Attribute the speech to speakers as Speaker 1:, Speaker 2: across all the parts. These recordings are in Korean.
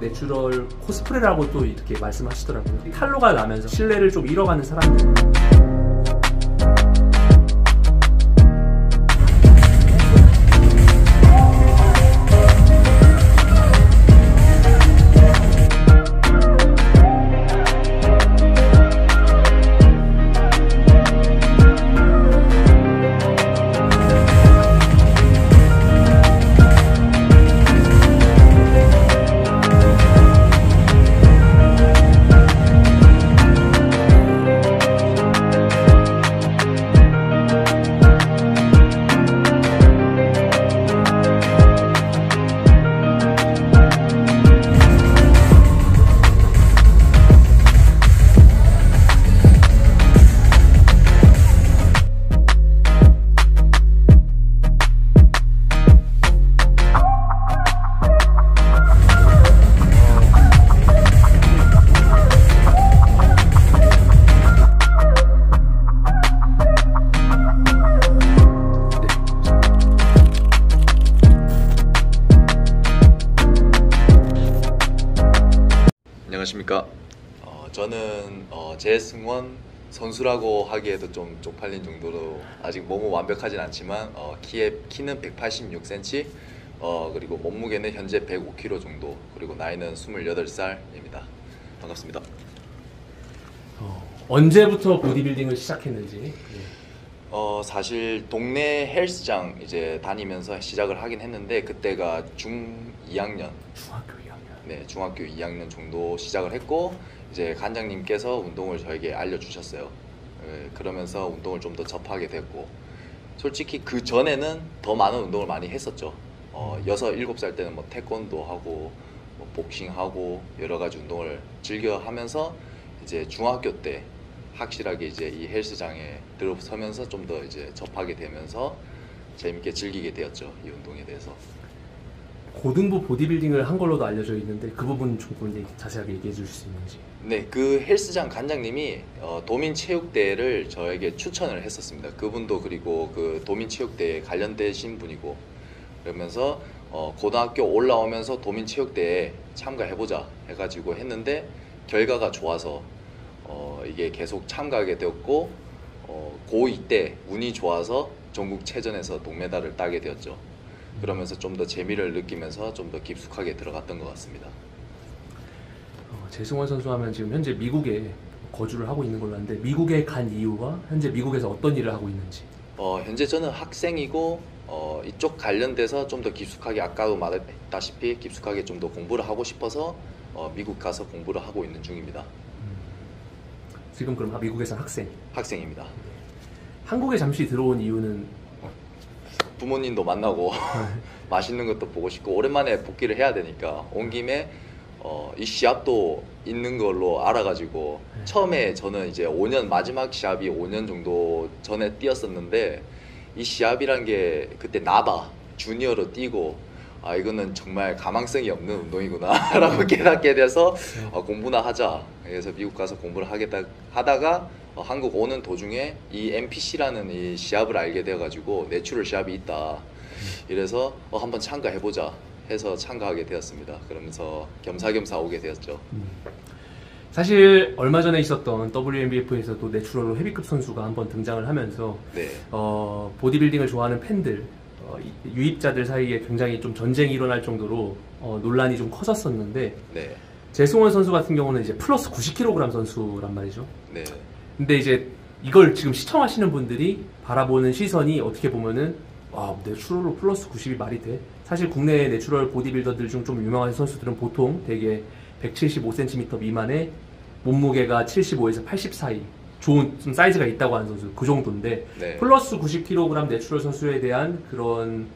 Speaker 1: 내추럴 코스프레라고 또 이렇게 말씀하시더라고요. 탈로가 나면서 신뢰를 좀 잃어가는 사람들.
Speaker 2: 안녕하십니까. 저는 재승원 선수라고 하기에도 좀 쪽팔린 정도로 아직 몸은 완벽하진 않지만 키는 186cm, 그리고 몸무게는 현재 105kg 정도, 그리고 나이는 28살입니다. 반갑습니다.
Speaker 1: 언제부터 보디빌딩을 시작했는지?
Speaker 2: 사실 동네 헬스장 이제 다니면서 시작을 하긴 했는데, 그때가 중2학년,
Speaker 1: 중학교 2학년.
Speaker 2: 네, 중학교 2학년 정도 시작을 했고, 이제 관장님께서 운동을 저에게 알려주셨어요. 그러면서 운동을 좀 더 접하게 됐고, 솔직히 그 전에는 더 많은 운동을 많이 했었죠. 6, 7살 때는 뭐 태권도 하고 뭐 복싱하고 여러 가지 운동을 즐겨 하면서, 이제 중학교 때 확실하게 이제 이 헬스장에 들어서면서 좀 더 이제 접하게 되면서 재밌게 즐기게 되었죠, 이 운동에 대해서.
Speaker 1: 고등부 보디빌딩을 한 걸로도 알려져 있는데 그 부분 조금 자세하게 얘기해 주실 수 있는지.
Speaker 2: 네, 그 헬스장 관장님이 도민체육대회를 저에게 추천을 했었습니다. 그분도 그리고 그 도민체육대회에 관련되신 분이고, 그러면서 고등학교 올라오면서 도민체육대회에 참가해보자 해가지고 했는데 결과가 좋아서 이게 계속 참가하게 되었고, 고2 때 운이 좋아서 전국체전에서 동메달을 따게 되었죠. 그러면서 좀 더 재미를 느끼면서 좀 더 깊숙하게 들어갔던 것 같습니다.
Speaker 1: 재승원 선수 하면 지금 현재 미국에 거주를 하고 있는 걸로 아는데, 미국에 간 이유와 현재 미국에서 어떤 일을 하고 있는지.
Speaker 2: 현재 저는 학생이고 이쪽 관련돼서 좀 더 깊숙하게, 아까도 말했다시피 깊숙하게 좀 더 공부를 하고 싶어서 미국 가서 공부를 하고 있는 중입니다.
Speaker 1: 지금 그럼 미국에서
Speaker 2: 학생입니다.
Speaker 1: 한국에 잠시 들어온 이유는?
Speaker 2: 부모님도 만나고 맛있는 것도 보고 싶고 오랜만에 복귀를 해야 되니까 온 김에 이 시합도 있는 걸로 알아가지고, 처음에 저는 이제 5년, 마지막 시합이 5년 정도 전에 뛰었었는데, 이 시합이란 게 그때 나바 주니어로 뛰고, 아 이거는 정말 가망성이 없는 운동이구나 라고 깨닫게 돼서 공부나 하자. 그래서 미국 가서 공부를 하다가 한국 오는 도중에 이 NPC라는 이 시합을 알게 되어가지고, 내추럴 시합이 있다. 이래서 한번 참가해보자 해서 참가하게 되었습니다. 그러면서 겸사겸사 오게 되었죠.
Speaker 1: 사실 얼마 전에 있었던 WNBF에서도 내추럴로 헤비급 선수가 한번 등장을 하면서,
Speaker 2: 네.
Speaker 1: 보디빌딩을 좋아하는 팬들, 유입자들 사이에 굉장히 좀 전쟁이 일어날 정도로 논란이 좀 커졌었는데,
Speaker 2: 네.
Speaker 1: 재승원 선수 같은 경우는 이제 플러스 90kg 선수란 말이죠.
Speaker 2: 네.
Speaker 1: 근데 이제 이걸 지금 시청하시는 분들이 바라보는 시선이 어떻게 보면은, 내추럴로 플러스 90이 말이 돼? 사실 국내 내추럴 보디빌더들 중 좀 유명한 선수들은 보통 되게 175cm 미만의 몸무게가 75에서 80 사이, 좋은 좀 사이즈가 있다고 하는 선수, 그 정도인데,
Speaker 2: 네.
Speaker 1: 플러스 90kg 내추럴 선수에 대한 그런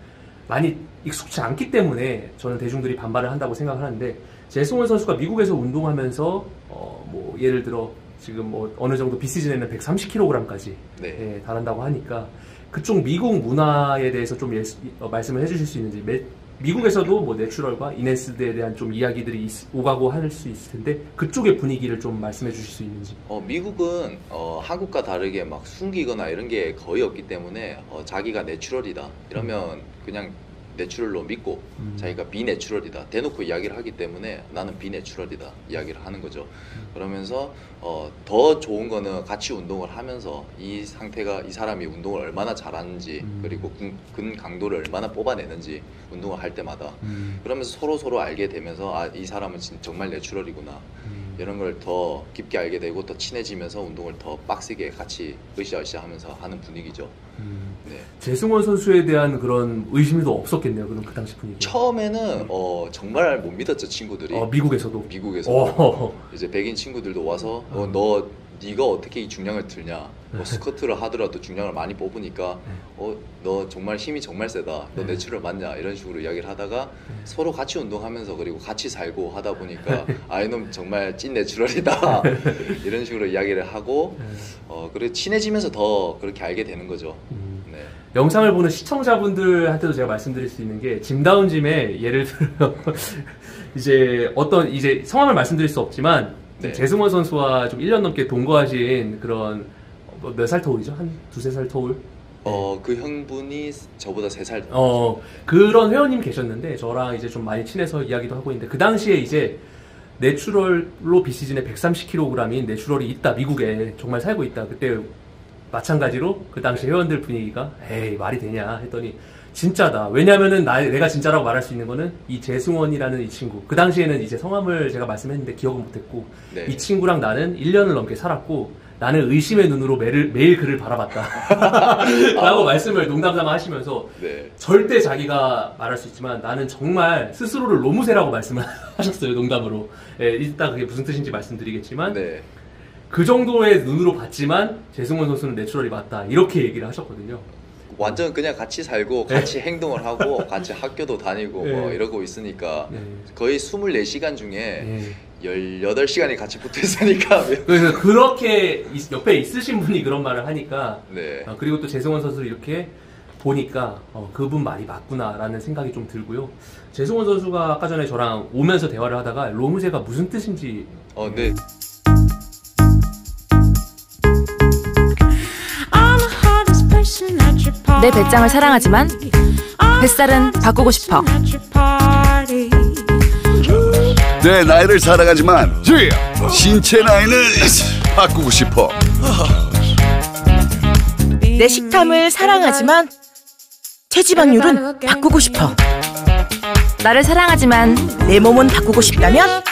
Speaker 1: 많이 익숙치 않기 때문에 저는 대중들이 반발을 한다고 생각을 하는데, 재승원 선수가 미국에서 운동하면서 뭐 예를 들어 지금 뭐 어느 정도 비시즌에는 130kg까지
Speaker 2: 네.
Speaker 1: 달한다고 하니까, 그쪽 미국 문화에 대해서 좀 말씀을 해주실 수 있는지. 미국에서도 뭐 내추럴과 인핸스드에 대한 좀 이야기들이 오가고 할 수 있을 텐데, 그쪽의 분위기를 좀 말씀해 주실 수 있는지.
Speaker 2: 미국은 한국과 다르게 막 숨기거나 이런 게 거의 없기 때문에 자기가 내추럴이다 이러면 그냥 내추럴로 믿고 자기가 비내추럴이다 대놓고 이야기를 하기 때문에 나는 비내추럴이다 이야기를 하는 거죠. 그러면서 더 좋은 거는 같이 운동을 하면서 이 상태가 이 사람이 운동을 얼마나 잘하는지 그리고 근 강도를 얼마나 뽑아내는지 운동을 할 때마다 그러면서 서로 알게 되면서 아, 이 사람은 정말 내추럴이구나 이런 걸 더 깊게 알게 되고 더 친해지면서 운동을 더 빡세게 같이 으쌰으쌰 하면서 하는 분위기죠. 네.
Speaker 1: 재승원 선수에 대한 그런 의심도 없었겠네요. 그럼 그 당시 분위기.
Speaker 2: 처음에는 정말 못 믿었죠 친구들이.
Speaker 1: 미국에서도.
Speaker 2: 이제 백인 친구들도 와서 네가 어떻게 이 중량을 들냐. 뭐 스쿼트를 하더라도 중량을 많이 뽑으니까 너 정말 힘이 정말 세다. 너 내추럴 맞냐 이런 식으로 이야기를 하다가 서로 같이 운동하면서 그리고 같이 살고 하다 보니까 아 이놈 정말 찐 내추럴이다 이런 식으로 이야기를 하고 그리고 친해지면서 더 그렇게 알게 되는 거죠. 네.
Speaker 1: 영상을 보는 시청자분들한테도 제가 말씀드릴 수 있는 게 짐다운 짐에 예를 들어 이제 성함을 말씀드릴 수 없지만
Speaker 2: 네.
Speaker 1: 재승원 선수와 좀 1년 넘게 동거하신 그런 몇 살 터울이죠? 한 두세 살 터울?
Speaker 2: 그 형분이 저보다 3살
Speaker 1: 그런 회원님 계셨는데 저랑 이제 좀 많이 친해서 이야기도 하고 있는데 그 당시에 이제 내추럴로 비시즌에 130kg인 내추럴이 있다 미국에 정말 살고 있다 그때 마찬가지로 그 당시 회원들 분위기가 에이 말이 되냐 했더니 진짜다. 왜냐면은 내가 진짜라고 말할 수 있는 거는 이 재승원이라는 이 친구 그 당시에는 이제 성함을 제가 말씀했는데 기억은 못했고
Speaker 2: 네.
Speaker 1: 이 친구랑 나는 1년을 넘게 살았고 나는 의심의 눈으로 매일 그를 바라봤다 라고 말씀을 농담삼아 하시면서
Speaker 2: 네.
Speaker 1: 절대 자기가 말할 수 있지만 나는 정말 스스로를 로무세라고 말씀을 하셨어요. 농담으로. 이따 그게 무슨 뜻인지 말씀드리겠지만
Speaker 2: 네.
Speaker 1: 그 정도의 눈으로 봤지만 재승원 선수는 내추럴이 맞다 이렇게 얘기를 하셨거든요.
Speaker 2: 완전 그냥 같이 살고 같이 행동을 하고 같이 학교도 다니고 뭐 이러고 있으니까 거의 24시간 중에 18시간이 같이 붙어 있으니까
Speaker 1: 그래서 그렇게 옆에 있으신 분이 그런 말을 하니까
Speaker 2: 네.
Speaker 1: 그리고 또 재승원 선수를 이렇게 보니까 그분 말이 맞구나 라는 생각이 좀 들고요. 재승원 선수가 아까 전에 저랑 오면서 대화를 하다가 로무세가 무슨 뜻인지
Speaker 2: 네.
Speaker 3: 내 배짱을 사랑하지만 뱃살은 바꾸고 싶어.
Speaker 4: 내 나이를 사랑하지만 신체 나이는 바꾸고 싶어.
Speaker 3: 내 식탐을 사랑하지만 체지방률은 바꾸고 싶어. 나를 사랑하지만 내 몸은 바꾸고 싶다면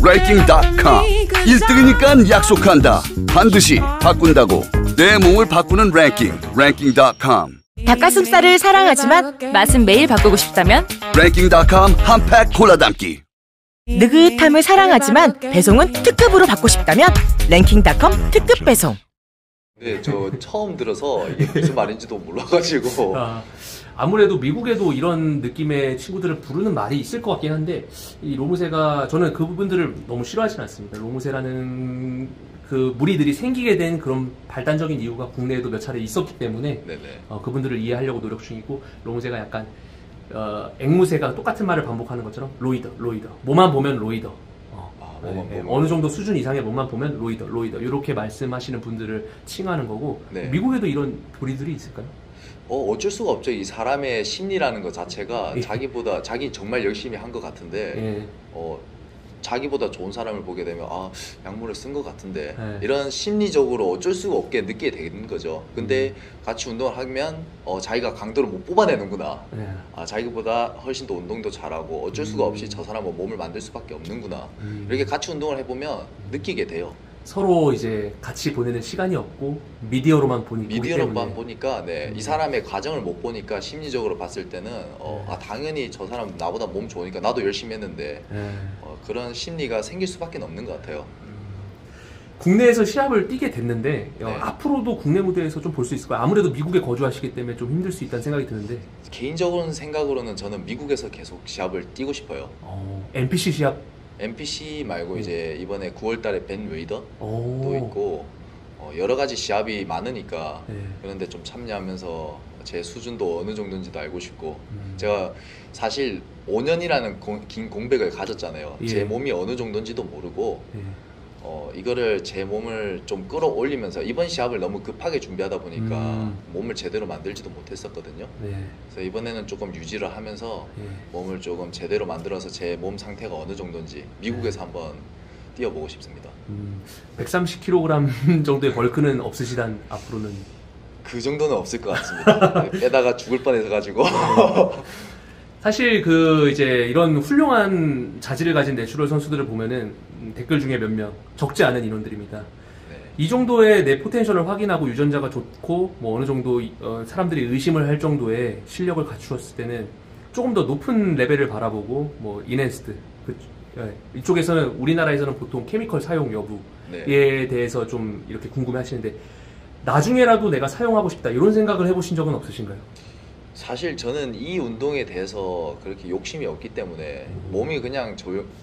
Speaker 4: 랭킹.com 1등이니까 약속한다. 반드시 바꾼다고. 내 몸을 바꾸는 랭킹.com
Speaker 3: 닭가슴살을 사랑하지만 맛은 매일 바꾸고 싶다면
Speaker 4: 랭킹.com 한 팩 골라 담기.
Speaker 3: 느긋함을 사랑하지만 배송은 특급으로 받고 싶다면 랭킹.com 특급 배송.
Speaker 2: 네, 저 처음 들어서 이게 무슨 말인지도 몰라가지고
Speaker 1: 아무래도 미국에도 이런 느낌의 친구들을 부르는 말이 있을 것 같긴 한데 이 로무세가 저는 그 부분들을 너무 싫어하진 않습니다. 로무세라는 그 무리들이 생기게 된 그런 발단적인 이유가 국내에도 몇 차례 있었기 때문에 그분들을 이해하려고 노력 중이고 로무세가 약간 앵무새가 똑같은 말을 반복하는 것처럼 로이더 뭐만 보면 로이더 어느 정도 수준 이상의 몸만 보면 로이더 이렇게 말씀하시는 분들을 칭하는 거고 미국에도 이런 부리들이 있을까요?
Speaker 2: 어쩔 수가 없죠. 이 사람의 심리라는 것 자체가 자기 정말 열심히 한 것 같은데 자기보다 좋은 사람을 보게 되면 아 약물을 쓴 것 같은데 이런 심리적으로 어쩔 수가 없게 느끼게 되는 거죠. 근데 같이 운동을 하면 자기가 강도를 못 뽑아내는구나. 자기보다 훨씬 더 운동도 잘하고 어쩔 수가 없이 저 사람은 몸을 만들 수밖에 없는구나. 이렇게 같이 운동을 해보면 느끼게 돼요.
Speaker 1: 서로 이제 같이 보내는 시간이 없고 미디어로만
Speaker 2: 보니까 이 사람의 과정을 못 보니까 심리적으로 봤을 때는 당연히 저 사람 나보다 몸 좋으니까 나도 열심히 했는데 그런 심리가 생길 수밖에 없는 것 같아요.
Speaker 1: 국내에서 시합을 뛰게 됐는데 앞으로도 국내 무대에서 좀 볼 수 있을까요? 아무래도 미국에 거주하시기 때문에 좀 힘들 수 있다는 생각이 드는데
Speaker 2: 개인적으로 생각으로는 저는 미국에서 계속 시합을 뛰고 싶어요.
Speaker 1: NPC 시합?
Speaker 2: NPC 말고 이제 이번에 9월달에 벤 웨이더도 있고 여러 가지 시합이 많으니까 그런데 좀 참여하면서 제 수준도 어느 정도인지도 알고 싶고 제가 사실 5년이라는 긴 공백을 가졌잖아요. 제 몸이 어느 정도인지도 모르고 이거를 제 몸을 좀 끌어올리면서 이번 시합을 너무 급하게 준비하다 보니까 몸을 제대로 만들지도 못했었거든요.
Speaker 1: 네.
Speaker 2: 그래서 이번에는 조금 유지를 하면서
Speaker 1: 네.
Speaker 2: 몸을 조금 제대로 만들어서 제 몸 상태가 어느 정도인지 미국에서 한번 뛰어보고 싶습니다.
Speaker 1: 130kg 정도의 벌크는 없으시단 앞으로는.
Speaker 2: 그 정도는 없을 것 같습니다. 빼다가 죽을 뻔해서 가지고.
Speaker 1: 사실 이제 이런 훌륭한 자질을 가진 내추럴 선수들을 보면은 댓글 중에 몇 명 적지 않은 인원들입니다.
Speaker 2: 네.
Speaker 1: 이 정도의 내 포텐셜을 확인하고 유전자가 좋고 뭐 어느 정도 사람들이 의심을 할 정도의 실력을 갖추었을 때는 조금 더 높은 레벨을 바라보고 뭐 인핸스드 이쪽에서는 우리나라에서는 보통 케미컬 사용 여부에
Speaker 2: 네.
Speaker 1: 대해서 좀 이렇게 궁금해 하시는데 나중에라도 내가 사용하고 싶다 이런 생각을 해보신 적은 없으신가요?
Speaker 2: 사실 저는 이 운동에 대해서 그렇게 욕심이 없기 때문에 몸이 그냥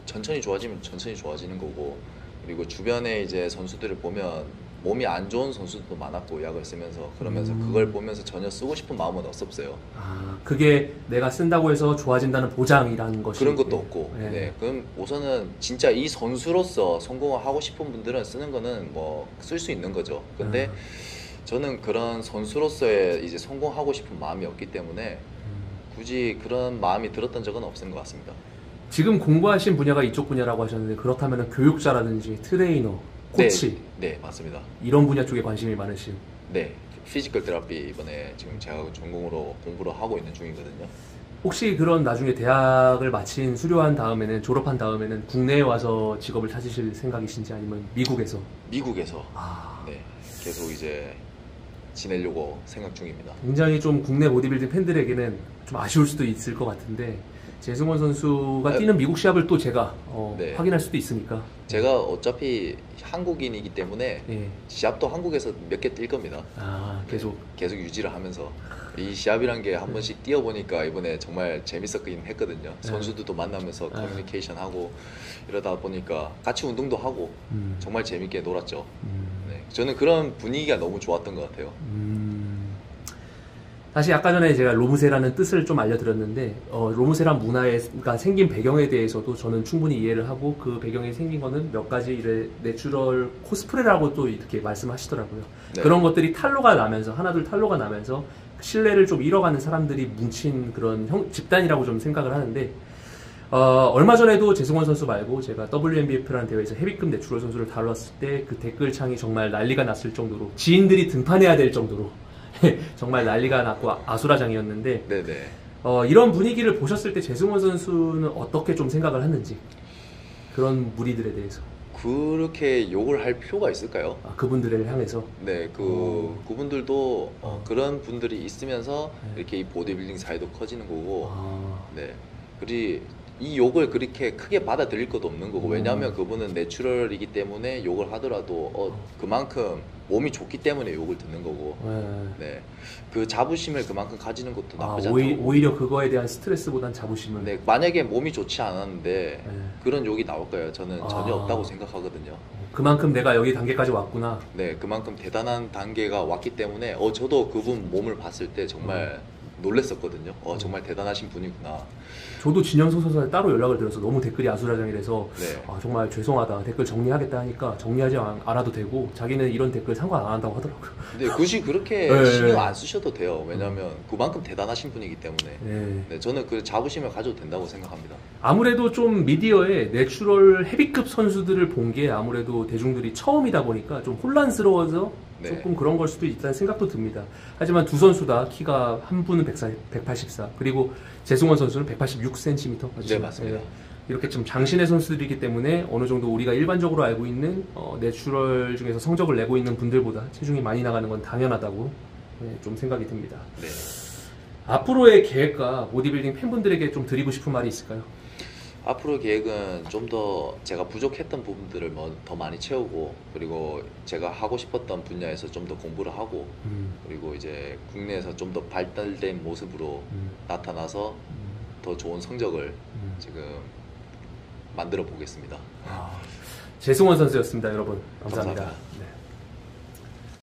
Speaker 2: 천천히 좋아지면 천천히 좋아지는 거고, 그리고 주변에 이제 선수들을 보면 몸이 안 좋은 선수들도 많았고 약을 쓰면서 그러면서 그걸 보면서 전혀 쓰고 싶은 마음은 없었어요.
Speaker 1: 아, 그게 내가 쓴다고 해서 좋아진다는 보장이라는 것이
Speaker 2: 그런 것도 없고.
Speaker 1: 네.
Speaker 2: 네. 그럼 우선은 진짜 이 선수로서 성공을 하고 싶은 분들은 쓰는 거는 뭐 쓸 수 있는 거죠. 근데 저는 그런 선수로서의 이제 성공하고 싶은 마음이 없기 때문에 굳이 그런 마음이 들었던 적은 없은 것 같습니다.
Speaker 1: 지금 공부하신 분야가 이쪽 분야라고 하셨는데 그렇다면 교육자라든지 트레이너, 코치
Speaker 2: 네, 맞습니다.
Speaker 1: 이런 분야 쪽에 관심이 많으신.
Speaker 2: 네, 피지컬 테라피 이번에 지금 제가 전공으로 공부를 하고 있는 중이거든요.
Speaker 1: 혹시 그런 나중에 대학을 마친 수료한 다음에는 졸업한 다음에는 국내에 와서 직업을 찾으실 생각이신지 아니면 미국에서?
Speaker 2: 미국에서
Speaker 1: 아,
Speaker 2: 네, 계속 이제 지내려고 생각 중입니다.
Speaker 1: 굉장히 좀 국내 보디빌딩 팬들에게는 좀 아쉬울 수도 있을 것 같은데 재승원 선수가 뛰는 미국 시합을 또 제가
Speaker 2: 네.
Speaker 1: 확인할 수도 있으니까.
Speaker 2: 제가 어차피 한국인이기 때문에
Speaker 1: 예.
Speaker 2: 시합도 한국에서 몇 개 뛸 겁니다.
Speaker 1: 아, 계속.
Speaker 2: 계속 유지를 하면서 이 시합이란 게 한 번씩 뛰어보니까 이번에 정말 재밌었긴 했거든요. 선수들도 만나면서 커뮤니케이션 하고 이러다 보니까 같이 운동도 하고 정말 재밌게 놀았죠. 네, 저는 그런 분위기가 너무 좋았던 것 같아요.
Speaker 1: 다시 아까 전에 제가 로무세라는 뜻을 좀 알려드렸는데 로무세란 문화가 생긴 배경에 대해서도 저는 충분히 이해를 하고 그 배경에 생긴 거는 몇 가지 이래 내추럴 코스프레라고 또 이렇게 말씀하시더라고요.
Speaker 2: 네.
Speaker 1: 그런 것들이 탄로가 나면서 하나둘 탄로가 나면서 신뢰를 좀 잃어가는 사람들이 뭉친 그런 집단이라고 좀 생각을 하는데 얼마 전에도 재승원 선수 말고 제가 WNBF라는 대회에서 헤비급 내추럴 선수를 다뤘을 때 그 댓글창이 정말 난리가 났을 정도로 지인들이 등판해야 될 정도로 정말 난리가 났고 아수라장이었는데
Speaker 2: 네네.
Speaker 1: 이런 분위기를 보셨을 때 재승원 선수는 어떻게 좀 생각을 했는지 그런 무리들에 대해서
Speaker 2: 그렇게 욕을 할 필요가 있을까요?
Speaker 1: 그분들을 향해서
Speaker 2: 네, 그분들도 그런 분들이 있으면서 이렇게 이 보디빌딩 사이도 커지는 거고, 네, 그리고 이 욕을 그렇게 크게 받아들일 것도 없는 거고, 왜냐하면 그분은 내추럴이기 때문에 욕을 하더라도 그만큼 몸이 좋기 때문에 욕을 듣는 거고, 네, 그 자부심을 그만큼 가지는 것도 나쁘지 않다고.
Speaker 1: 오히려 그거에 대한 스트레스보단 자부심을.
Speaker 2: 네, 만약에 몸이 좋지 않았는데 그런 욕이 나올까요? 저는 전혀 없다고 생각하거든요.
Speaker 1: 그만큼 내가 여기 단계까지 왔구나.
Speaker 2: 네, 그만큼 대단한 단계가 왔기 때문에 저도 그분 몸을 봤을 때 정말 놀랬었거든요. 정말 대단하신 분이구나.
Speaker 1: 저도 진영석 선수한테 따로 연락을 드려서 너무 댓글이 아수라장이라서
Speaker 2: 네.
Speaker 1: 정말 죄송하다. 댓글 정리하겠다 하니까 정리하지 않아도 되고 자기는 이런 댓글 상관 안 한다고 하더라고요.
Speaker 2: 근데 굳이 그렇게
Speaker 1: 네.
Speaker 2: 신경 안 쓰셔도 돼요. 왜냐하면 그만큼 대단하신 분이기 때문에.
Speaker 1: 네.
Speaker 2: 네, 저는 그 자부심을 가져도 된다고 생각합니다.
Speaker 1: 아무래도 좀 미디어에 내추럴 헤비급 선수들을 본 게 아무래도 대중들이 처음이다 보니까 좀 혼란스러워서
Speaker 2: 네.
Speaker 1: 조금 그런 걸 수도 있다는 생각도 듭니다. 하지만 두 선수 다 키가 한 분은 184 그리고 재승원 선수는 186cm
Speaker 2: 네, 맞습니다.
Speaker 1: 이렇게 좀 장신의 선수들이기 때문에 어느 정도 우리가 일반적으로 알고 있는 내추럴 중에서 성적을 내고 있는 분들보다 체중이 많이 나가는 건 당연하다고 좀 생각이 듭니다.
Speaker 2: 네.
Speaker 1: 앞으로의 계획과 보디빌딩 팬분들에게 좀 드리고 싶은 말이 있을까요?
Speaker 2: 앞으로 계획은 좀 더 제가 부족했던 부분들을 더 많이 채우고, 그리고 제가 하고 싶었던 분야에서 좀 더 공부를 하고, 그리고 이제 국내에서 좀 더 발달된 모습으로 나타나서 더 좋은 성적을 지금 만들어 보겠습니다.
Speaker 1: 재승원 선수였습니다, 여러분. 감사합니다.
Speaker 2: 감사합니다.
Speaker 1: 네.